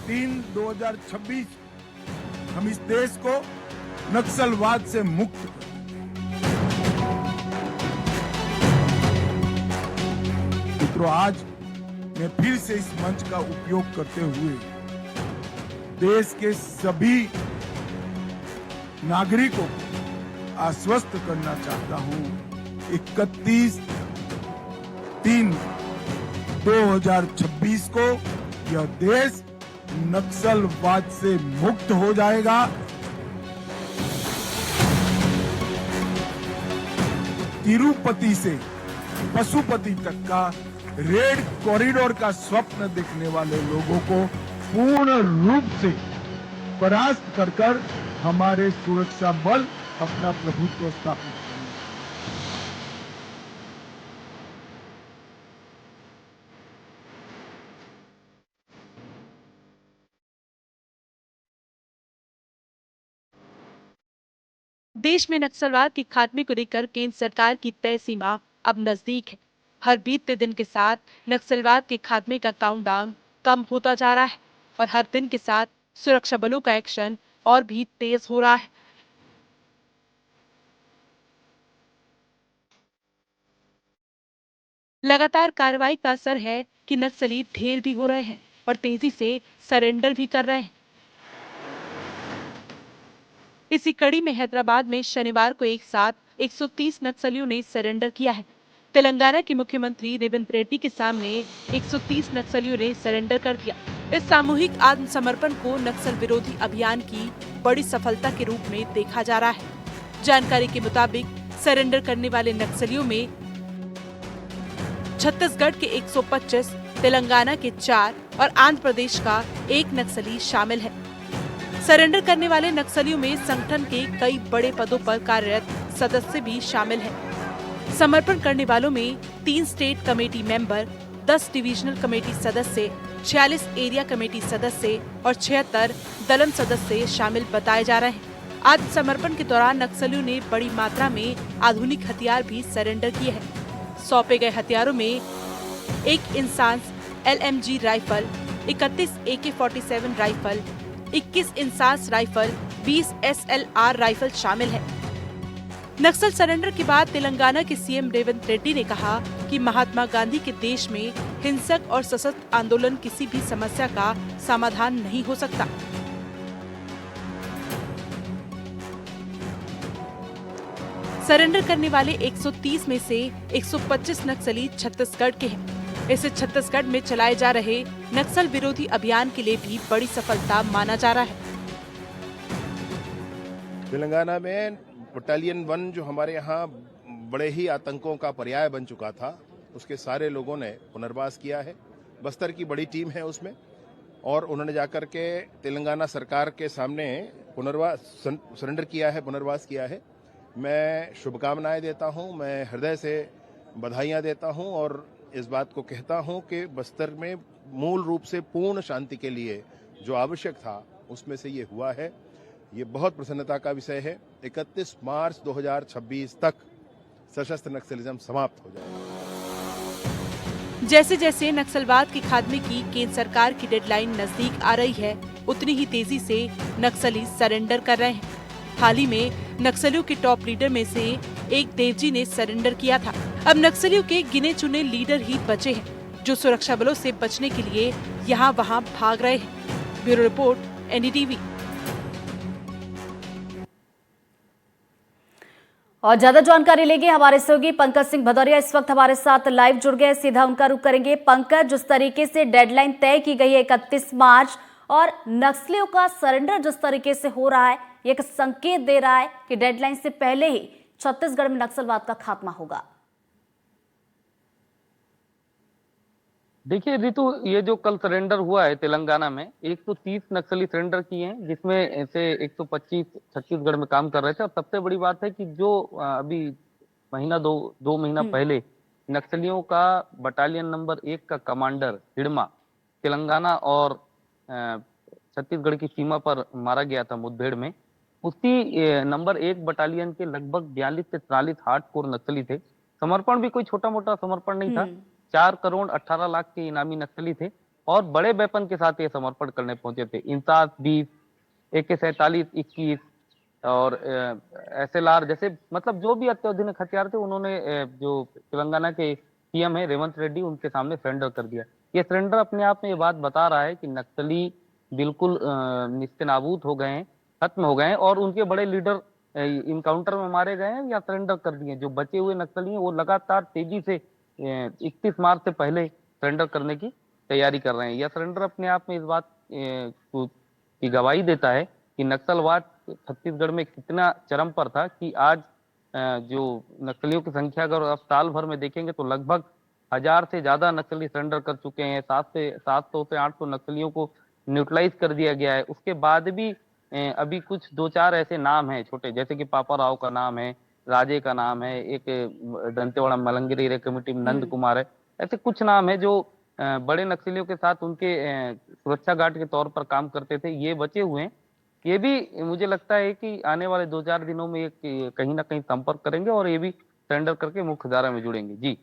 2026 हम इस देश को नक्सलवाद से मुक्त करें। मित्रों, आज मैं फिर से इस मंच का उपयोग करते हुए देश के सभी नागरिकों को आश्वस्त करना चाहता हूं। 31/3/2026 को यह देश नक्सलवाद से मुक्त हो जाएगा। तिरुपति से पशुपति तक का रेड कॉरिडोर का स्वप्न देखने वाले लोगों को पूर्ण रूप से परास्त कर हमारे सुरक्षा बल अपना प्रभुत्व स्थापित करेंगे। देश में नक्सलवाद के खात्मे को लेकर केंद्र सरकार की तय सीमा अब नजदीक है। हर बीतते दिन के साथ नक्सलवाद के खात्मे का काउंटडाउन कम होता जा रहा है और हर दिन के साथ सुरक्षा बलों का एक्शन और भी तेज हो रहा है। लगातार कार्रवाई का असर है कि नक्सली ढेर भी हो रहे हैं और तेजी से सरेंडर भी कर रहे हैं। इसी कड़ी में हैदराबाद में शनिवार को एक साथ 130 नक्सलियों ने सरेंडर किया है। तेलंगाना के मुख्यमंत्री रेवंत रेड्डी के सामने 130 नक्सलियों ने सरेंडर कर दिया। इस सामूहिक आत्मसमर्पण को नक्सल विरोधी अभियान की बड़ी सफलता के रूप में देखा जा रहा है। जानकारी के मुताबिक सरेंडर करने वाले नक्सलियों में छत्तीसगढ़ के 125, तेलंगाना के 4 और आंध्र प्रदेश का 1 नक्सली शामिल है। सरेंडर करने वाले नक्सलियों में संगठन के कई बड़े पदों पर कार्यरत सदस्य भी शामिल हैं। समर्पण करने वालों में 3 state committee member, 10 divisional committee सदस्य, 46 एरिया कमेटी सदस्य और 76 दलम सदस्य शामिल बताए जा रहे हैं। आत्मसमर्पण के दौरान नक्सलियों ने बड़ी मात्रा में आधुनिक हथियार भी सरेंडर किए हैं। सौंपे गए हथियारों में 1 INSAS LMG rifle, 31 AK-47 rifle, 21 INSAS rifle, 20 SLR rifle शामिल है। नक्सल सरेंडर के बाद तेलंगाना के सीएम रेवंत रेड्डी ने कहा कि महात्मा गांधी के देश में हिंसक और सशस्त्र आंदोलन किसी भी समस्या का समाधान नहीं हो सकता। सरेंडर करने वाले 130 में से 125 नक्सली छत्तीसगढ़ के हैं। इसे छत्तीसगढ़ में चलाए जा रहे नक्सल विरोधी अभियान के लिए भी बड़ी सफलता माना जा रहा है। तेलंगाना में बटालियन 1 जो हमारे यहाँ बड़े ही आतंकों का पर्याय बन चुका था, उसके सारे लोगों ने पुनर्वास किया है। बस्तर की बड़ी टीम है उसमें, और उन्होंने जाकर के तेलंगाना सरकार के सामने सरेंडर किया है, पुनर्वास किया है। मैं शुभकामनाएं देता हूं, मैं हृदय से बधाइयां देता हूं और इस बात को कहता हूं कि बस्तर में मूल रूप से पूर्ण शांति के लिए जो आवश्यक था उसमें से ये हुआ है। ये बहुत प्रसन्नता का विषय है। 31 मार्च 2026 तक सशस्त्र नक्सलिज्म समाप्त हो जाएगा। जैसे जैसे नक्सलवाद के खात्मे की केंद्र सरकार की डेडलाइन नजदीक आ रही है, उतनी ही तेजी से नक्सली सरेंडर कर रहे हैं। हाल ही में नक्सलियों के टॉप लीडर में से एक देवजी ने सरेंडर किया था। अब नक्सलियों के गिने चुने लीडर ही बचे हैं, जो सुरक्षा बलों से बचने के लिए यहाँ वहाँ भाग रहे हैं। Bureau report, NDTV। और ज्यादा जानकारी लेंगे हमारे सहयोगी पंकज सिंह भदौरिया इस वक्त हमारे साथ लाइव जुड़ गए। सीधा उनका रुख करेंगे। पंकज, जिस तरीके से डेडलाइन तय की गई है 31 मार्च और नक्सलियों का सरेंडर जिस तरीके से हो रहा है, ये एक संकेत दे रहा है कि डेडलाइन से पहले ही छत्तीसगढ़ में नक्सलवाद का खात्मा होगा। देखिए रितु, ये जो कल सरेंडर हुआ है तेलंगाना में, 130 नक्सली सरेंडर किए हैं, जिसमें से 125 छत्तीसगढ़ में काम कर रहे थे। और सबसे बड़ी बात है कि जो अभी दो महीना पहले नक्सलियों का बटालियन नंबर 1 का कमांडर हिडमा तेलंगाना और छत्तीसगढ़ की सीमा पर मारा गया था मुठभेड़ में, उसी नंबर 1 बटालियन के लगभग 42 से 43 हार्डकोर नक्सली थे। समर्पण भी कोई छोटा मोटा समर्पण नहीं था। 4 करोड़ 18 लाख के इनामी नक्सली थे। और बड़े वेपन के साथ ये समर्पण करने पहुंचे थे। इंसास 20, AK-47, 21 और SLR जैसे मतलब जो भी अत्याधुनिक हथियार थे उन्होंने जो तेलंगाना के सीएम है रेवंत रेड्डी उनके सामने सरेंडर कर दिया। ये सरेंडर अपने आप में ये बात बता रहा है कि नक्सली बिल्कुल निस्तेनाबूद हो गए हैं, खत्म हो गए हैं और उनके बड़े लीडर इनकाउंटर में मारे गए हैं या सरेंडर कर दिए। जो बचे हुए नक्सली हैं वो लगातार तेजी से 31 मार्च से पहले सरेंडर करने की तैयारी कर रहे हैं। यह सरेंडर अपने आप में इस बात की गवाही देता है कि नक्सलवाद छत्तीसगढ़ में कितना चरम पर था कि आज जो नक्सलियों की संख्या अगर आप साल भर में देखेंगे तो लगभग 1000 से ज्यादा नक्सली सरेंडर कर चुके हैं। 700 से 800 नक्सलियों को न्यूट्रलाइज कर दिया गया है। उसके बाद भी अभी कुछ 2-4 ऐसे नाम हैं छोटे, जैसे कि पापा राव का नाम है, राजे का नाम है, एक दंतेवाड़ा मलंगिरी एरिया कमेटी में नंद कुमार है। ऐसे कुछ नाम है जो बड़े नक्सलियों के साथ उनके सुरक्षा गार्ड के तौर पर काम करते थे, ये बचे हुए हैं। ये भी मुझे लगता है कि आने वाले 2-4 दिनों में कहीं ना कहीं संपर्क करेंगे और ये भी सरेंडर करके मुख्य धारा में जुड़ेंगे। जी।